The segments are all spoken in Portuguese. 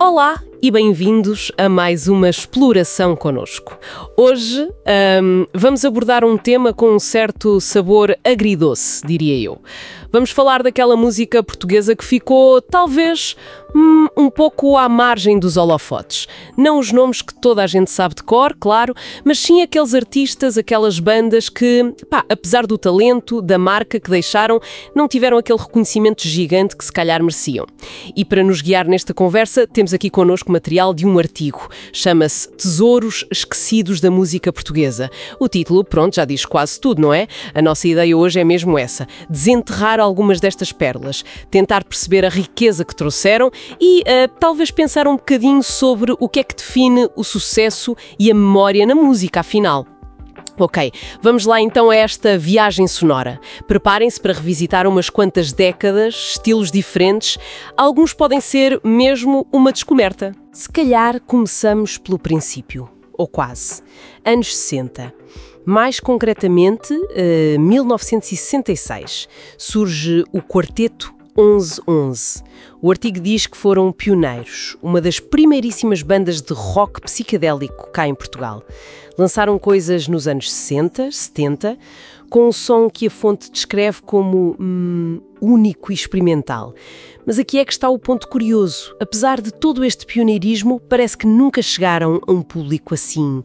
Olá e bem-vindos a mais uma exploração connosco. Hoje vamos abordar um tema com um certo sabor agridoce, diria eu. Vamos falar daquela música portuguesa que ficou, talvez, um pouco à margem dos holofotes. Não os nomes que toda a gente sabe de cor, claro, mas sim aqueles artistas, aquelas bandas que, apesar do talento, da marca que deixaram, não tiveram aquele reconhecimento gigante que se calhar mereciam. E para nos guiar nesta conversa, temos aqui connosco material de um artigo. Chama-se Tesouros Esquecidos da Música Portuguesa. O título, pronto, já diz quase tudo, não é? A nossa ideia hoje é mesmo essa: desenterrar algumas destas pérolas, tentar perceber a riqueza que trouxeram e talvez pensar um bocadinho sobre o que é que define o sucesso e a memória na música, afinal. Ok, vamos lá então a esta viagem sonora. Preparem-se para revisitar umas quantas décadas, estilos diferentes. Alguns podem ser mesmo uma descoberta. Se calhar começamos pelo princípio, ou quase. Anos 60. Mais concretamente, 1966, surge o Quarteto 1111. O artigo diz que foram pioneiros, uma das primeiríssimas bandas de rock psicadélico cá em Portugal. Lançaram coisas nos anos 60, 70, com um som que a fonte descreve como único e experimental. Mas aqui é que está o ponto curioso. Apesar de todo este pioneirismo, parece que nunca chegaram a um público assim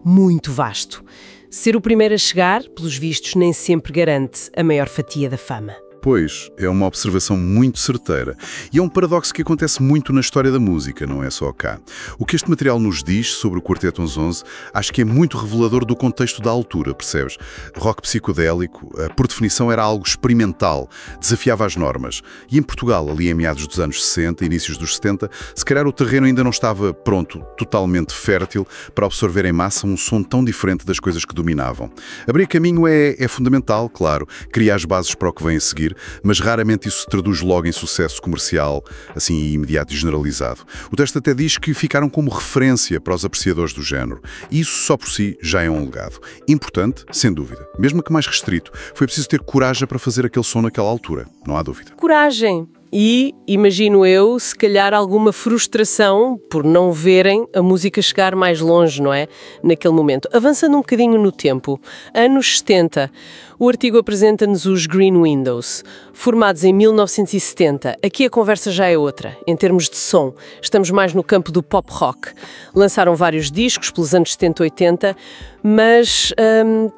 muito vasto. Ser o primeiro a chegar, pelos vistos, nem sempre garante a maior fatia da fama. Pois, é uma observação muito certeira. E é um paradoxo que acontece muito na história da música, não é só cá. O que este material nos diz sobre o Quarteto 1111 acho que é muito revelador do contexto da altura, percebes? Rock psicodélico, por definição, era algo experimental, desafiava as normas. E em Portugal, ali em meados dos anos 60, inícios dos 70, se calhar o terreno ainda não estava pronto, totalmente fértil, para absorver em massa um som tão diferente das coisas que dominavam. Abrir caminho é fundamental, claro, criar as bases para o que vem a seguir, mas raramente isso se traduz logo em sucesso comercial, assim imediato e generalizado. O texto até diz que ficaram como referência para os apreciadores do género. E isso só por si já é um legado. Importante, sem dúvida. Mesmo que mais restrito, foi preciso ter coragem para fazer aquele som naquela altura, não há dúvida. Coragem! E, imagino eu, se calhar alguma frustração por não verem a música chegar mais longe, não é? Naquele momento. Avançando um bocadinho no tempo, anos 70, o artigo apresenta-nos os Green Windows, formados em 1970. Aqui a conversa já é outra, em termos de som. Estamos mais no campo do pop rock. Lançaram vários discos pelos anos 70 e 80, mas,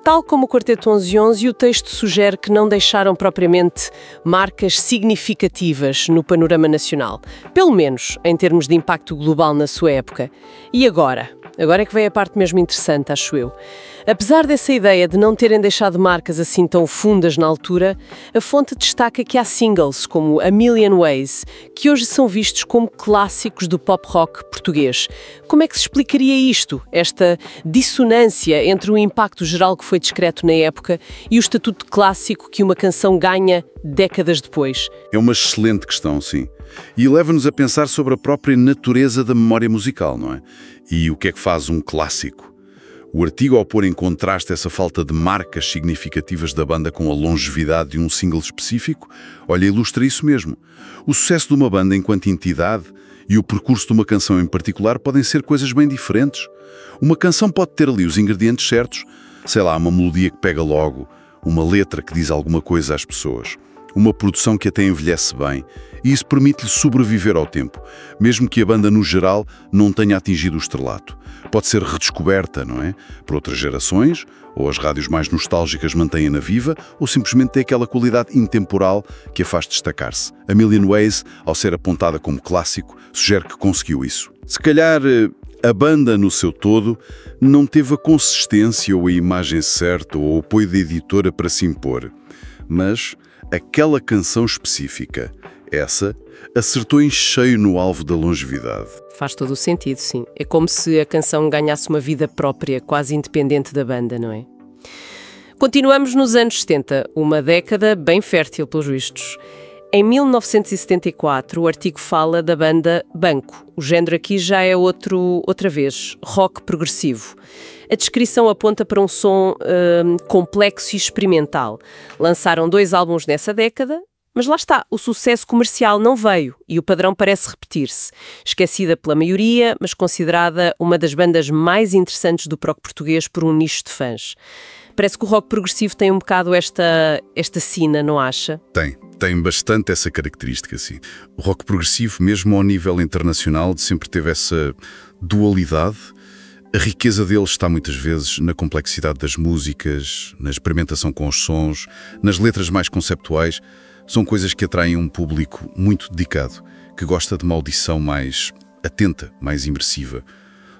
tal como o Quarteto 1111, o texto sugere que não deixaram propriamente marcas significativas no panorama nacional. Pelo menos em termos de impacto global na sua época. E agora? Agora é que vem a parte mesmo interessante, acho eu. Apesar dessa ideia de não terem deixado marcas assim tão fundas na altura, a fonte destaca que há singles como A Million Ways, que hoje são vistos como clássicos do pop rock português. Como é que se explicaria isto? Esta dissonância entre o impacto geral que foi discreto na época e o estatuto de clássico que uma canção ganha décadas depois? É uma excelente questão, sim. E leva-nos a pensar sobre a própria natureza da memória musical, não é? E o que é que faz um clássico? O artigo, ao pôr em contraste essa falta de marcas significativas da banda com a longevidade de um single específico, ilustra isso mesmo. O sucesso de uma banda enquanto entidade e o percurso de uma canção em particular podem ser coisas bem diferentes. Uma canção pode ter ali os ingredientes certos, sei lá, uma melodia que pega logo, uma letra que diz alguma coisa às pessoas, uma produção que até envelhece bem, e isso permite-lhe sobreviver ao tempo, mesmo que a banda, no geral, não tenha atingido o estrelato. Pode ser redescoberta, não é? Por outras gerações, ou as rádios mais nostálgicas mantêm-na viva, ou simplesmente tem aquela qualidade intemporal que a faz destacar-se. A Million Ways, ao ser apontada como clássico, sugere que conseguiu isso. Se calhar a banda, no seu todo, não teve a consistência ou a imagem certa ou o apoio da editora para se impor, mas aquela canção específica, essa, acertou em cheio no alvo da longevidade. Faz todo o sentido, sim. É como se a canção ganhasse uma vida própria, quase independente da banda, não é? Continuamos nos anos 70, uma década bem fértil, pelos vistos. Em 1974, o artigo fala da banda Banco. O género aqui já é outra vez, rock progressivo. A descrição aponta para um som complexo e experimental. Lançaram 2 álbuns nessa década, Mas lá está, o sucesso comercial não veio e o padrão parece repetir-se. Esquecida pela maioria, mas considerada uma das bandas mais interessantes do rock português por um nicho de fãs. Parece que o rock progressivo tem um bocado esta sina, não acha? Tem bastante essa característica, sim. O rock progressivo, mesmo ao nível internacional, sempre teve essa dualidade. A riqueza dele está muitas vezes na complexidade das músicas, na experimentação com os sons, nas letras mais conceptuais. São coisas que atraem um público muito dedicado, que gosta de uma audição mais atenta, mais imersiva.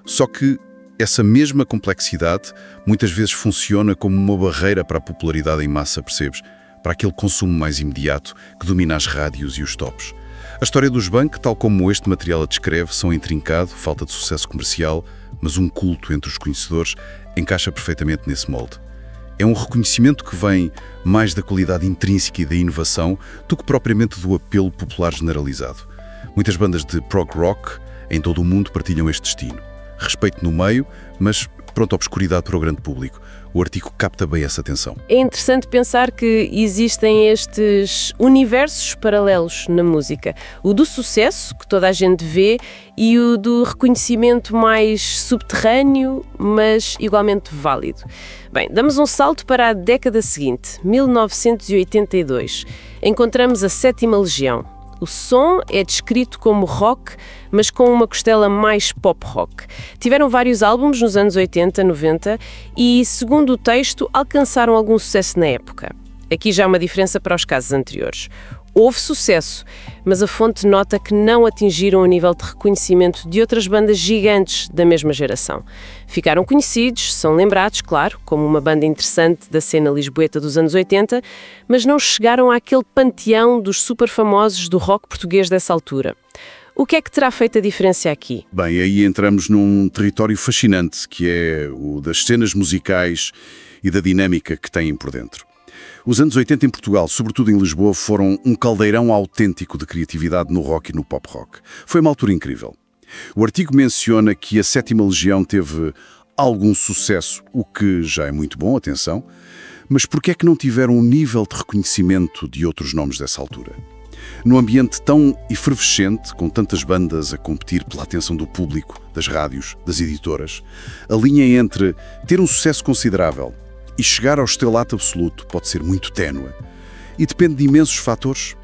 Só que essa mesma complexidade muitas vezes funciona como uma barreira para a popularidade em massa, percebes? Para aquele consumo mais imediato que domina as rádios e os tops. A história dos Bank, tal como este material a descreve, são intrincado, falta de sucesso comercial, mas um culto entre os conhecedores encaixa perfeitamente nesse molde. É um reconhecimento que vem mais da qualidade intrínseca e da inovação do que propriamente do apelo popular generalizado. Muitas bandas de prog rock em todo o mundo partilham este destino. Respeito no meio, mas pronto, obscuridade para o grande público. O artigo capta bem essa atenção. É interessante pensar que existem estes universos paralelos na música. O do sucesso, que toda a gente vê, e o do reconhecimento mais subterrâneo, mas igualmente válido. Bem, damos um salto para a década seguinte, 1982. Encontramos a Sétima Legião. O som é descrito como rock, mas com uma costela mais pop-rock. Tiveram vários álbuns nos anos 80, 90 e, segundo o texto, alcançaram algum sucesso na época. Aqui já há uma diferença para os casos anteriores. Houve sucesso, mas a fonte nota que não atingiram o nível de reconhecimento de outras bandas gigantes da mesma geração. Ficaram conhecidos, são lembrados, claro, como uma banda interessante da cena lisboeta dos anos 80, mas não chegaram àquele panteão dos super famosos do rock português dessa altura. O que é que terá feito a diferença aqui? Bem, aí entramos num território fascinante, que é o das cenas musicais e da dinâmica que têm por dentro. Os anos 80 em Portugal, sobretudo em Lisboa, foram um caldeirão autêntico de criatividade no rock e no pop-rock. Foi uma altura incrível. O artigo menciona que a Sétima Legião teve algum sucesso, o que já é muito bom, atenção, mas porquê é que não tiveram o nível de reconhecimento de outros nomes dessa altura? Num ambiente tão efervescente, com tantas bandas a competir pela atenção do público, das rádios, das editoras, a linha entre ter um sucesso considerável e chegar ao estrelato absoluto pode ser muito ténue. E depende de imensos fatores.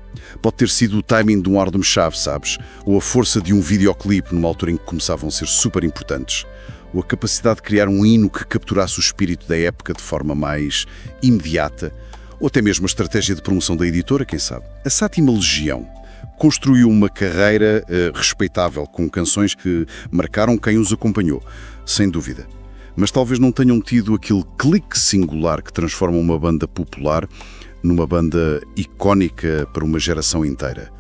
Pode ter sido o timing de um álbum-chave, sabes? Ou a força de um videoclipe numa altura em que começavam a ser super importantes. Ou a capacidade de criar um hino que capturasse o espírito da época de forma mais imediata. Ou até mesmo a estratégia de promoção da editora, quem sabe. A Sétima Legião construiu uma carreira respeitável, com canções que marcaram quem os acompanhou, sem dúvida. Mas talvez não tenham tido aquele clique singular que transforma uma banda popular numa banda icónica para uma geração inteira.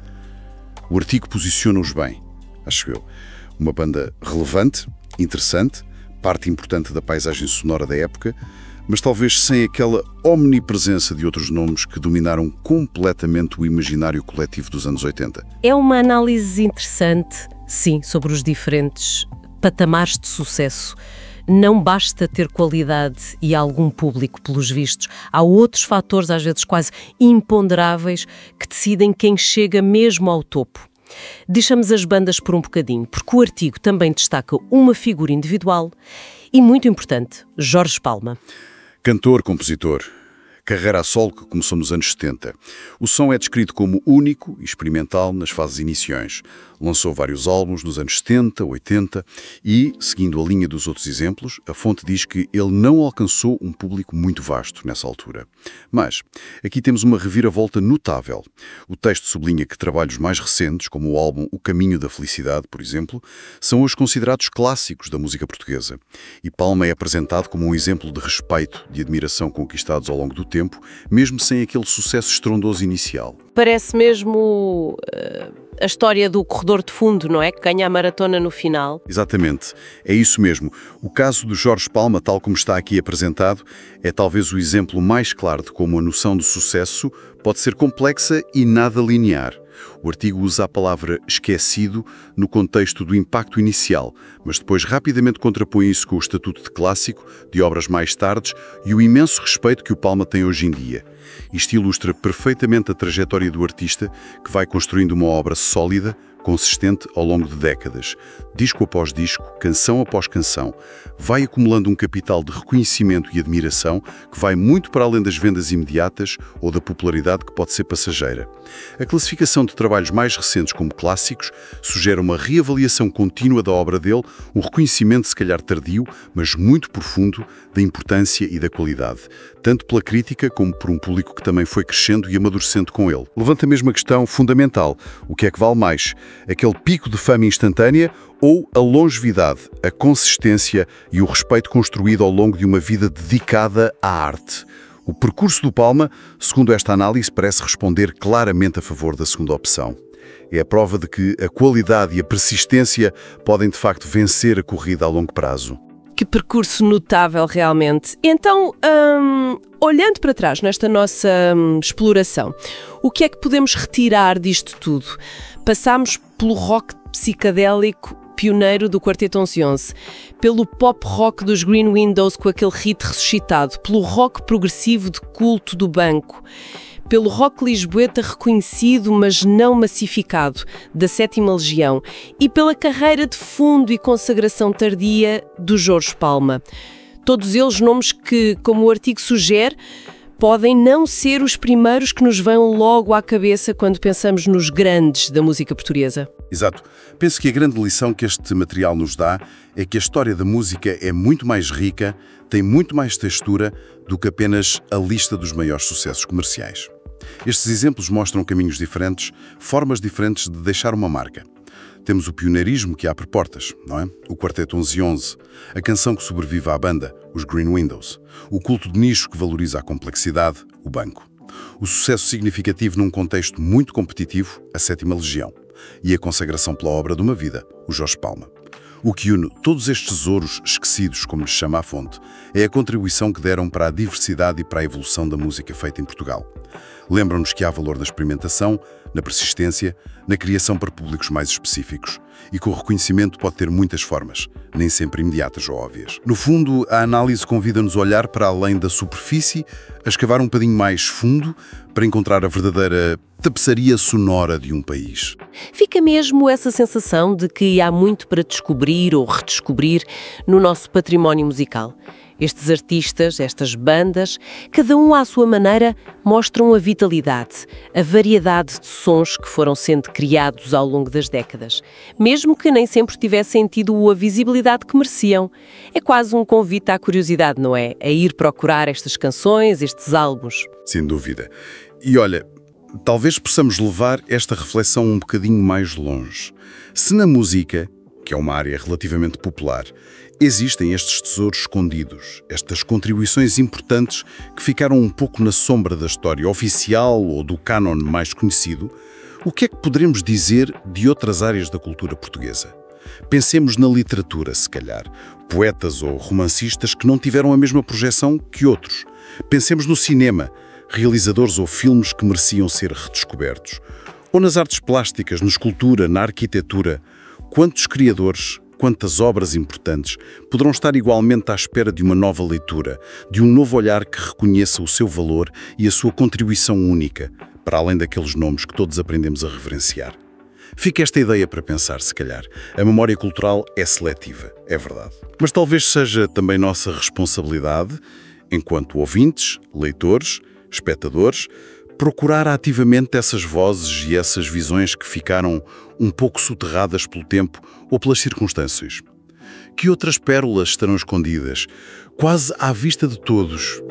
O artigo posiciona-os bem, acho eu. Uma banda relevante, interessante, parte importante da paisagem sonora da época, mas talvez sem aquela omnipresença de outros nomes que dominaram completamente o imaginário coletivo dos anos 80. É uma análise interessante, sim, sobre os diferentes patamares de sucesso. Não basta ter qualidade e algum público, pelos vistos. Há outros fatores, às vezes quase imponderáveis, que decidem quem chega mesmo ao topo. Deixamos as bandas por um bocadinho, porque o artigo também destaca uma figura individual e, muito importante, Jorge Palma. Cantor, compositor, carreira a solo que começou nos anos 70. O som é descrito como único e experimental nas fases iniciais. Lançou vários álbuns nos anos 70, 80 e, seguindo a linha dos outros exemplos, a fonte diz que ele não alcançou um público muito vasto nessa altura. Mas aqui temos uma reviravolta notável. O texto sublinha que trabalhos mais recentes, como o álbum O Caminho da Felicidade, por exemplo, são hoje considerados clássicos da música portuguesa. E Palma é apresentado como um exemplo de respeito, de admiração conquistados ao longo do tempo, mesmo sem aquele sucesso estrondoso inicial. Parece mesmo a história do corredor de fundo, não é? Que ganha a maratona no final. Exatamente. É isso mesmo. O caso do Jorge Palma, tal como está aqui apresentado, é talvez o exemplo mais claro de como a noção de sucesso pode ser complexa e nada linear. O artigo usa a palavra esquecido no contexto do impacto inicial, mas depois rapidamente contrapõe isso com o estatuto de clássico, de obras mais tardes e o imenso respeito que o Palma tem hoje em dia. Isto ilustra perfeitamente a trajetória do artista que vai construindo uma obra sólida, consistente ao longo de décadas. Disco após disco, canção após canção, vai acumulando um capital de reconhecimento e admiração que vai muito para além das vendas imediatas ou da popularidade que pode ser passageira. A classificação de trabalhos mais recentes como clássicos sugere uma reavaliação contínua da obra dele, um reconhecimento se calhar tardio, mas muito profundo, da importância e da qualidade, tanto pela crítica como por um público que também foi crescendo e amadurecendo com ele. Levanta mesmo a questão fundamental: o que é que vale mais? Aquele pico de fama instantânea ou a longevidade, a consistência e o respeito construído ao longo de uma vida dedicada à arte? O percurso do Palma, segundo esta análise, parece responder claramente a favor da segunda opção. É a prova de que a qualidade e a persistência podem, de facto, vencer a corrida a longo prazo. Que percurso notável, realmente. Então, olhando para trás nesta nossa exploração, o que é que podemos retirar disto tudo? Passámos pelo rock psicadélico pioneiro do Quarteto 1111, pelo pop rock dos Green Windows com aquele hit ressuscitado, pelo rock progressivo de culto do Banco, pelo rock lisboeta reconhecido, mas não massificado, da Sétima Legião, e pela carreira de fundo e consagração tardia do Jorge Palma. Todos eles nomes que, como o artigo sugere, podem não ser os primeiros que nos vêm logo à cabeça quando pensamos nos grandes da música portuguesa. Exato. Penso que a grande lição que este material nos dá é que a história da música é muito mais rica, tem muito mais textura do que apenas a lista dos maiores sucessos comerciais. Estes exemplos mostram caminhos diferentes, formas diferentes de deixar uma marca. Temos o pioneirismo que abre portas, não é? O Quarteto 1111, a canção que sobrevive à banda, os Green Windows, o culto de nicho que valoriza a complexidade, o Banco. O sucesso significativo num contexto muito competitivo, a Sétima Legião, e a consagração pela obra de uma vida, o Jorge Palma. O que une todos estes tesouros esquecidos, como lhes chama a fonte, é a contribuição que deram para a diversidade e para a evolução da música feita em Portugal. Lembram-nos que há valor na experimentação, na persistência, na criação para públicos mais específicos e que o reconhecimento pode ter muitas formas, nem sempre imediatas ou óbvias. No fundo, a análise convida-nos a olhar para além da superfície, a escavar um bocadinho mais fundo para encontrar a verdadeira tapeçaria sonora de um país. Fica mesmo essa sensação de que há muito para descobrir ou redescobrir no nosso património musical. Estes artistas, estas bandas, cada um à sua maneira, mostram a vitalidade, a variedade de sons que foram sendo criados ao longo das décadas, mesmo que nem sempre tivessem tido a visibilidade que mereciam. É quase um convite à curiosidade, não é? A ir procurar estas canções, estes álbuns. Sem dúvida. E olha, talvez possamos levar esta reflexão um bocadinho mais longe. Se na música, que é uma área relativamente popular, existem estes tesouros escondidos, estas contribuições importantes que ficaram um pouco na sombra da história oficial ou do cânon mais conhecido, o que é que poderemos dizer de outras áreas da cultura portuguesa? Pensemos na literatura, se calhar, poetas ou romancistas que não tiveram a mesma projeção que outros. Pensemos no cinema, realizadores ou filmes que mereciam ser redescobertos. Ou nas artes plásticas, na escultura, na arquitetura. Quantos criadores, quantas obras importantes poderão estar igualmente à espera de uma nova leitura, de um novo olhar que reconheça o seu valor e a sua contribuição única, para além daqueles nomes que todos aprendemos a reverenciar. Fica esta ideia para pensar, se calhar. A memória cultural é seletiva, é verdade. Mas talvez seja também nossa responsabilidade, enquanto ouvintes, leitores, espectadores, procurar ativamente essas vozes e essas visões que ficaram um pouco soterradas pelo tempo ou pelas circunstâncias. Que outras pérolas estarão escondidas, quase à vista de todos?